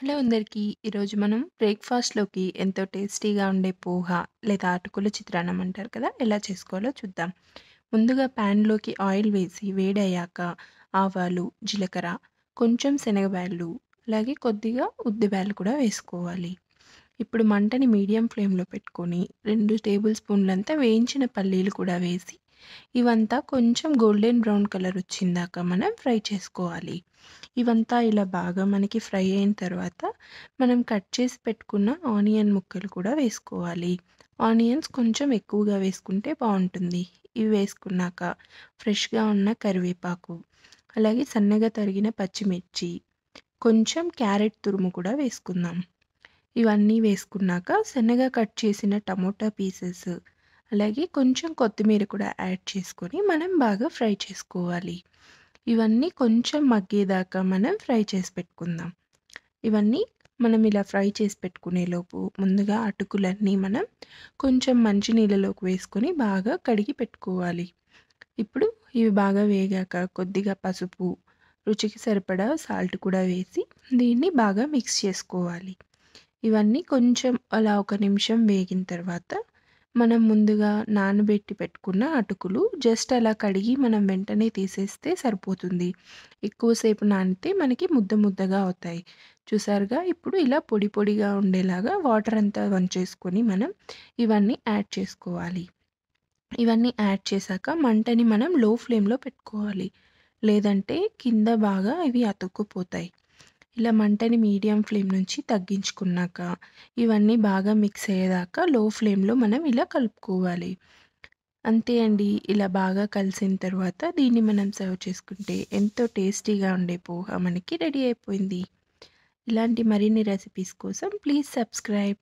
Hello అందరికీ. ఈరోజు మనం బ్రేక్‌ఫాస్ట్‌లోకి ఎంతో టేస్టీగా ఉండే పోహ లేదా అటుకుల చిత్రాన్నం అంటారు కదా! ఎలా చేసుకోవాలో చూద్దాం. ముందుగా ప్యాన్‌లోకి ఆయిల్ వేసి వేడయ్యాక ఆవాలు, జీలకర్ర, కొంచెం శనగబ్యాళ్ళు, అలాగే కొద్దిగా ఉద్దిబ్యాళ్ళు కూడా వేసుకోవాలి. ఇప్పుడు మంటని మీడియం ఫ్లేమ్‌లో పెట్టుకొని 2 టేబుల్ స్పూన్లంతా వేయించిన పల్లీలు కూడా వేసి ఇవంతా కొంచెం గోల్డెన్ బ్రౌన్ కలర్ వచ్చిందాక మనం ఫ్రై చేసుకోవాలి. ఇవంతా ఇలా బాగా మనకి ఫ్రై అయిన తర్వాత మనం కట్ చేసి పెట్టుకున్న ఆనియన్ ముక్కలు కూడా వేసుకోవాలి. ఆనియన్స్ కొంచెం ఎక్కువగా వేసుకుంటే బావుంటుంది. ఇవి వేసుకున్నాక ఫ్రెష్‌గా ఉన్న కరివేపాకు, అలాగే సన్నగా తరిగిన పచ్చిమిర్చి, కొంచెం క్యారెట్ తురుము కూడా వేసుకుందాం. ఇవన్నీ వేసుకున్నాక సన్నగా కట్ చేసిన టమోటా పీసెస్, అలాగే కొంచెం కొత్తిమీర కూడా యాడ్ చేసుకొని మనం బాగా ఫ్రై చేసుకోవాలి. ఇవన్నీ కొంచెం మగ్గేదాకా మనం ఫ్రై చేసి పెట్టుకుందాం. ఇవన్నీ మనం ఇలా ఫ్రై చేసి పెట్టుకునేలోపు ముందుగా అటుకులన్నీ మనం కొంచెం మంచి నీళ్ళలోకి వేసుకొని బాగా కడిగి పెట్టుకోవాలి. ఇప్పుడు ఇవి బాగా వేగాక కొద్దిగా పసుపు, రుచికి సరిపడా సాల్ట్ కూడా వేసి దీన్ని బాగా మిక్స్ చేసుకోవాలి. ఇవన్నీ కొంచెం అలా ఒక నిమిషం వేగిన తర్వాత మనం ముందుగా నానబెట్టి పెట్టుకున్న అటుకులు జస్ట్ అలా కడిగి మనం వెంటనే తీసేస్తే సరిపోతుంది. ఎక్కువసేపు నానితే మనకి ముద్ద ముద్దగా అవుతాయి. చూసారుగా ఇప్పుడు ఇలా పొడి పొడిగా ఉండేలాగా వాటర్ అంతా వంచేసుకొని మనం ఇవన్నీ యాడ్ చేసుకోవాలి. ఇవన్నీ యాడ్ చేశాక మంటని మనం లో ఫ్లేమ్‌లో పెట్టుకోవాలి. లేదంటే కింద బాగా ఇవి అతుక్కుపోతాయి. ఇలా మంటని మీడియం ఫ్లేమ్ నుంచి తగ్గించుకున్నాక, ఇవన్నీ బాగా మిక్స్ అయ్యేదాకా లో ఫ్లేమ్‌లో మనం ఇలా కలుపుకోవాలి. అంతే అండి. ఇలా బాగా కలిసిన తర్వాత దీన్ని మనం సర్వ్ చేసుకుంటే ఎంతో టేస్టీగా ఉండే పోహ మనకి రెడీ అయిపోయింది. ఇలాంటి మరిన్ని రెసిపీస్ కోసం ప్లీజ్ సబ్స్క్రైబ్.